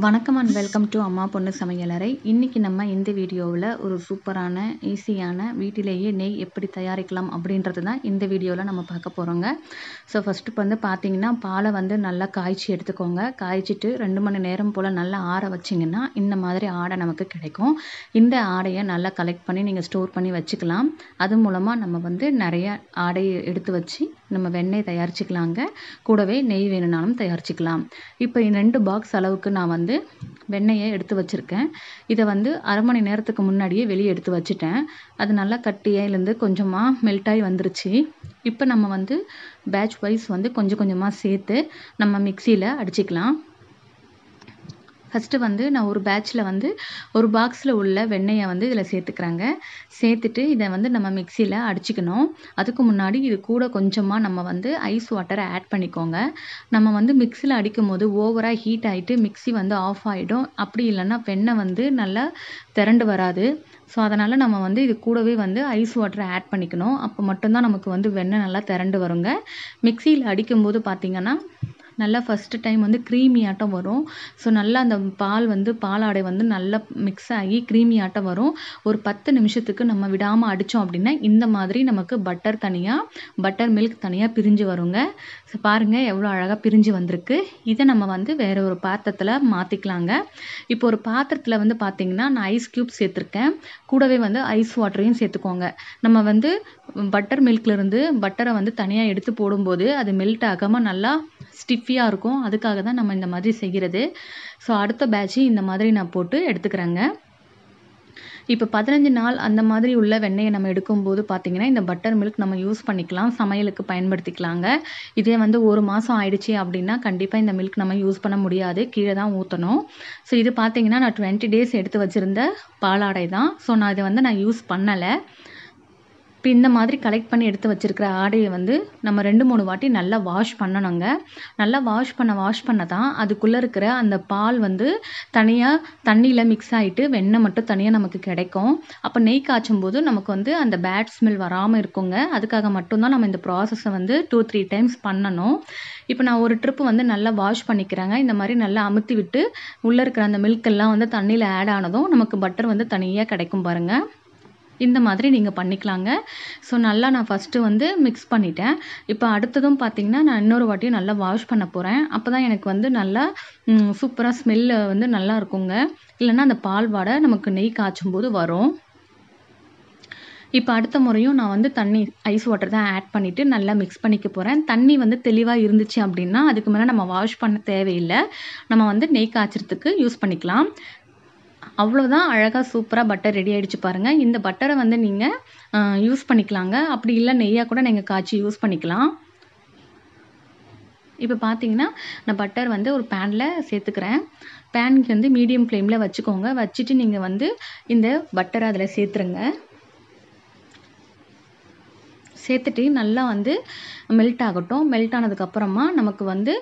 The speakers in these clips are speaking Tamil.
வணக்கம் அண்ட் வெல்கம் டு அம்மா பொண்ணு சமையலறை. இன்றைக்கி நம்ம இந்த வீடியோவில் ஒரு சூப்பரான ஈஸியான வீட்டிலேயே நெய் எப்படி தயாரிக்கலாம் அப்படின்றது தான் இந்த வீடியோவில் நம்ம பார்க்க போகிறோங்க. ஸோ ஃபஸ்ட்டு வந்து பார்த்திங்கன்னா பாலை வந்து நல்லா காய்ச்சி எடுத்துக்கோங்க. காய்ச்சிட்டு 2 மணி நேரம் போல் நல்லா ஆற வச்சிங்கன்னா இந்த மாதிரி ஆடை நமக்கு கிடைக்கும். இந்த ஆடையை நல்லா கலெக்ட் பண்ணி நீங்கள் ஸ்டோர் பண்ணி வச்சுக்கலாம். அது மூலமாக நம்ம வந்து நிறைய ஆடையை எடுத்து வச்சு நம்ம வெண்ணெய் தயாரிச்சிக்கலாங்க. கூடவே நெய் வேணும்னாலும் தயாரிச்சிக்கலாம். இப்போ 2 பாக்ஸ் அளவுக்கு நான் வந்து வெண்ணெயை எடுத்து வச்சுருக்கேன். இதை வந்து அரை மணி நேரத்துக்கு முன்னாடியே வெளியே எடுத்து வச்சுட்டேன். அது நல்லா கட்டியிலேருந்து கொஞ்சமாக மெல்ட்டாகி வந்துருச்சு. இப்போ நம்ம வந்து பேட்ச் வைஸ் வந்து கொஞ்சம் கொஞ்சமாக சேர்த்து நம்ம மிக்சியில் அடிச்சிக்கலாம். ஃபஸ்ட்டு வந்து நான் ஒரு பேட்சில் வந்து ஒரு பாக்ஸில் உள்ள வெண்ணெயை வந்து இதில் சேர்த்துக்கிறேங்க. சேர்த்துட்டு இதை வந்து நம்ம மிக்சியில் அடிச்சுக்கணும். அதுக்கு முன்னாடி இது கூட கொஞ்சமாக நம்ம வந்து ஐஸ் வாட்டரை ஆட் பண்ணிக்கோங்க. நம்ம வந்து மிக்சியில் அடிக்கும் போது ஓவராக ஹீட் ஆகிட்டு மிக்சி வந்து ஆஃப் ஆகிடும். அப்படி இல்லைன்னா வெண்ணெய் வந்து நல்லா திரண்டு வராது. ஸோ அதனால் நம்ம வந்து இது கூடவே வந்து ஐஸ் வாட்டரை ஆட் பண்ணிக்கணும். அப்போ மட்டும்தான் நமக்கு வந்து வெண்ணெய் நல்லா திரண்டு வருங்க. மிக்சியில் அடிக்கும்போது பார்த்திங்கன்னா நல்லா ஃபஸ்ட்டு டைம் வந்து க்ரீமி ஆட்டம் வரும். ஸோ நல்லா அந்த பாலாடை வந்து நல்லா மிக்ஸ் ஆகி க்ரீமி ஆட்டம் வரும். ஒரு 10 நிமிஷத்துக்கு நம்ம விடாமல் அடித்தோம் அப்படின்னா இந்த மாதிரி நமக்கு பட்டர் மில்க் தனியாக பிரிஞ்சு வருங்க. ஸோ பாருங்கள் எவ்வளோ அழகாக பிரிஞ்சு வந்திருக்கு. இதை நம்ம வந்து வேறு ஒரு பாத்திரத்தில் மாற்றிக்கலாங்க. இப்போ ஒரு பாத்திரத்தில் வந்து பார்த்திங்கன்னா நான் ஐஸ் க்யூப் சேர்த்துருக்கேன். கூடவே வந்து ஐஸ் வாட்டரையும் சேர்த்துக்கோங்க. நம்ம வந்து பட்டர் மில்க்லேருந்து பட்டரை வந்து தனியாக எடுத்து போடும்போது அது மெல்ட் ஆகாமல் நல்லா ஸ்டிஃபியாக இருக்கும். அதுக்காக தான் நம்ம இந்த மாதிரி செய்கிறது. ஸோ அடுத்த பேட்சு இந்த மாதிரி நான் போட்டு எடுத்துக்கிறேங்க. இப்போ 15 நாள் அந்த மாதிரி உள்ள வெண்ணெயை நம்ம எடுக்கும்போது பார்த்திங்கன்னா இந்த பட்டர் மில்க் நம்ம யூஸ் பண்ணிக்கலாம், சமையலுக்கு பயன்படுத்திக்கலாங்க. இதே வந்து 1 மாதம் ஆயிடுச்சு அப்படின்னா கண்டிப்பாக இந்த மில்க் நம்ம யூஸ் பண்ண முடியாது, கீழே தான் ஊற்றணும். ஸோ இது பார்த்திங்கன்னா நான் 20 டேஸ் எடுத்து வச்சுருந்த பாலாடை தான். ஸோ நான் இதை வந்து நான் யூஸ் பண்ணலை. இப்போ இந்த மாதிரி கலெக்ட் பண்ணி எடுத்து வச்சுருக்கிற ஆடையை வந்து நம்ம 2-3 வாட்டி நல்லா வாஷ் பண்ணணுங்க. நல்லா வாஷ் பண்ண தான் அதுக்குள்ளே இருக்கிற அந்த பால் வந்து தனியாக தண்ணியில் மிக்ஸ் ஆகிட்டு வெண்ணெய் மட்டும் தனியாக நமக்கு கிடைக்கும். அப்போ நெய் காய்ச்சும் போது நமக்கு வந்து அந்த பேட் ஸ்மெல் வராமல் இருக்குங்க. அதுக்காக மட்டும்தான் நம்ம இந்த ப்ராசஸை வந்து 2-3 டைம்ஸ் பண்ணணும். இப்போ நான் ஒரு ட்ரிப்பு வந்து நல்லா வாஷ் பண்ணிக்கிறேங்க. இந்த மாதிரி நல்லா அமுத்தி விட்டு உள்ளே இருக்கிற அந்த மில்கெல்லாம் வந்து தண்ணியில் ஆட் ஆனதும் நமக்கு பட்டர் வந்து தனியாக கிடைக்கும் பாருங்கள். இந்த மாதிரி நீங்கள் பண்ணிக்கலாங்க. ஸோ நல்லா நான் ஃபஸ்ட்டு வந்து மிக்ஸ் பண்ணிட்டேன். இப்போ அடுத்ததும் பார்த்திங்கன்னா நான் இன்னொரு வாட்டியும் நல்லா வாஷ் பண்ண போகிறேன். அப்போ தான் எனக்கு வந்து நல்லா சூப்பராக ஸ்மெல்லு வந்து நல்லா இருக்குங்க. இல்லைன்னா அந்த பால் வாடை நமக்கு நெய் காய்ச்சும் போது வரும். இப்போ அடுத்த முறையும் நான் வந்து ஐஸ் வாட்டர் தான் ஆட் பண்ணிவிட்டு நல்லா மிக்ஸ் பண்ணிக்க போகிறேன். தண்ணி வந்து தெளிவாக இருந்துச்சு அப்படின்னா அதுக்கு மேலே நம்ம வாஷ் பண்ண தேவையில்லை. நம்ம வந்து நெய் காய்ச்சறதுக்கு யூஸ் பண்ணிக்கலாம். அவ்வளோதான், அழகாக சூப்பராக பட்டர் ரெடி ஆகிடுச்சு பாருங்கள். இந்த பட்டரை வந்து நீங்கள் யூஸ் பண்ணிக்கலாங்க. அப்படி இல்லை நெய்யாக கூட நீங்கள் காய்ச்சி யூஸ் பண்ணிக்கலாம். இப்போ பார்த்தீங்கன்னா நான் பட்டர் வந்து ஒரு பேனில் சேர்த்துக்கிறேன். பேனுக்கு வந்து மீடியம் ஃப்ளேமில் வச்சுக்கோங்க. வச்சுட்டு நீங்கள் வந்து இந்த பட்டரை அதில் சேர்த்துருங்க. சேர்த்துட்டு நல்லா வந்து மெல்ட் ஆகட்டும். மெல்ட் ஆனதுக்கப்புறமா நமக்கு வந்து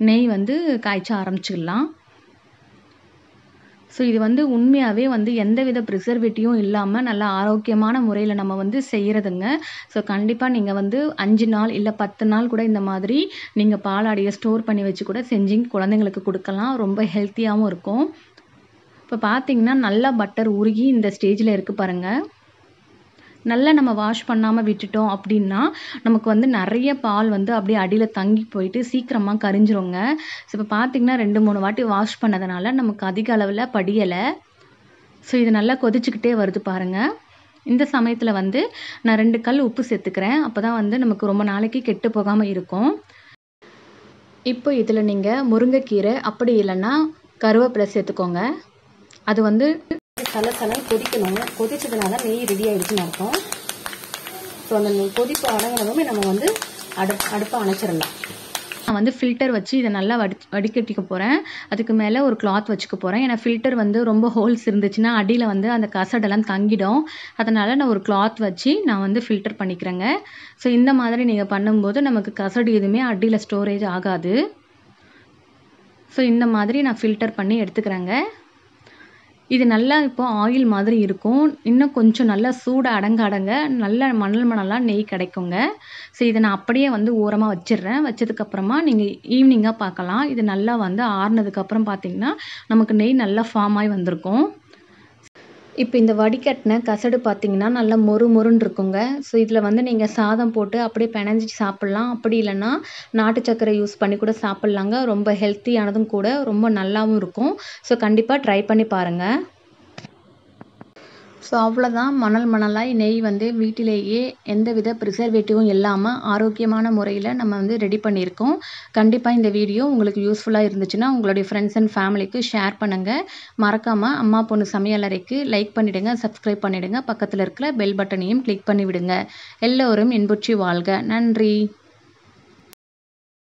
நெய் வந்து காய்ச்ச ஆரம்பிச்சிடலாம். ஸோ இது வந்து உண்மையாகவே வந்து எந்தவித ப்ரிசர்வேட்டிவும் இல்லாமல் நல்லா ஆரோக்கியமான முறையில் நம்ம வந்து செய்கிறதுங்க. ஸோ கண்டிப்பாக நீங்கள் வந்து 5 நாள் இல்லை 10 நாள் கூட இந்த மாதிரி நீங்கள் பாலாடையை ஸ்டோர் பண்ணி வச்சு கூட செஞ்சு குழந்தைங்களுக்கு கொடுக்கலாம். ரொம்ப ஹெல்த்தியாகவும் இருக்கும். இப்போ பார்த்திங்கன்னா நல்லா பட்டர் உருகி இந்த ஸ்டேஜில் இருக்குது பாருங்கள். நல்லா நம்ம வாஷ் பண்ணாமல் விட்டுட்டோம் அப்படின்னா நமக்கு வந்து நிறைய பால் வந்து அப்படியே அடியில் தங்கி போயிட்டு சீக்கிரமாக கரிஞ்சிருங்க. ஸோ இப்போ பார்த்திங்கன்னா 2-3 வாட்டி வாஷ் பண்ணதுனால நமக்கு அதிக அளவில் படியலை. ஸோ இது நல்லா கொதிச்சுக்கிட்டே வருது பாருங்கள். இந்த சமயத்தில் வந்து நான் 2 கல் உப்பு சேர்த்துக்கிறேன். அப்போ தான் வந்து நமக்கு ரொம்ப நாளைக்கு கெட்டு போகாமல் இருக்கும். இப்போ இதில் நீங்கள் முருங்கைக்கீரை அப்படி இல்லைன்னா கருவேப்பிலை சேர்த்துக்கோங்க. அது வந்து சலசலன்னு கொதிக்கணும். கொதிச்சதுனால நெய் ரெடி ஆகிடுச்சுன்னு அர்த்தம். ஸோ அந்த கொதிப்பு அடங்கினதுமே நம்ம வந்து அடுப்பை அணைச்சிடலாம். நான் வந்து ஃபில்டர் வச்சு இதை நல்லா வடிகட்டிக்க போகிறேன். அதுக்கு மேலே ஒரு கிளாத் வச்சுக்க போகிறேன். ஏன்னா ஃபில்டர் வந்து ரொம்ப ஹோல்ஸ் இருந்துச்சுன்னா அடியில் வந்து அந்த கசடெல்லாம் தங்கிடும். அதனால் நான் ஒரு கிளாத் வச்சு நான் வந்து ஃபில்டர் பண்ணிக்கிறேங்க. ஸோ இந்த மாதிரி நீங்கள் பண்ணும்போது நமக்கு கசடு எதுவுமே அடியில் ஸ்டோரேஜ் ஆகாது. ஸோ இந்த மாதிரி நான் ஃபில்டர் பண்ணி எடுத்துக்கிறேங்க. இது நல்லா இப்போ ஆயில் மாதிரி இருக்கும். இன்னும் கொஞ்சம் நல்லா சூடு அடங்க நல்ல மணலா நெய் கிடைக்குங்க. ஸோ இதை நான் அப்படியே வந்து ஓரமாக வச்சிடுறேன். வச்சதுக்கப்புறமா நீங்கள் ஈவினிங்காக பார்க்கலாம். இது நல்லா வந்து ஆறுனதுக்கப்புறம் பார்த்தீங்கன்னா நமக்கு நெய் நல்லா ஃபார்ம் ஆகி வந்திருக்கும். இப்போ இந்த வடிகட்டின கசடு பார்த்தீங்கன்னா நல்லா மொறுன்னு இருக்குங்க. ஸோ இதில் வந்து நீங்கள் சாதம் போட்டு அப்படியே பெனஞ்சி சாப்பிட்லாம். அப்படி இல்லைன்னா நாட்டு சர்க்கரை யூஸ் பண்ணி கூட சாப்பிட்லாங்க. ரொம்ப ஹெல்த்தியானதும் கூட, ரொம்ப நல்லாவும் இருக்கும். ஸோ கண்டிப்பாக ட்ரை பண்ணி பாருங்கள். ஸோ அவ்வளோதான், மணலாய் நெய் வந்து வீட்டிலேயே எந்தவித ப்ரிசர்வேட்டிவும் இல்லாமல் ஆரோக்கியமான முறையில் நம்ம வந்து ரெடி பண்ணியிருக்கோம். கண்டிப்பாக இந்த வீடியோ உங்களுக்கு யூஸ்ஃபுல்லாக இருந்துச்சுன்னா உங்களுடைய ஃப்ரெண்ட்ஸ் அண்ட் ஃபேமிலிக்கு ஷேர் பண்ணுங்கள். மறக்காமல் அம்மா பொண்ணு சமையலறைக்கு லைக் பண்ணிவிடுங்க, சப்ஸ்கிரைப் பண்ணிவிடுங்க. பக்கத்தில் இருக்கிற பெல் பட்டனையும் கிளிக் பண்ணிவிடுங்க. எல்லோரும் இன்புற்று வாழ்க. நன்றி.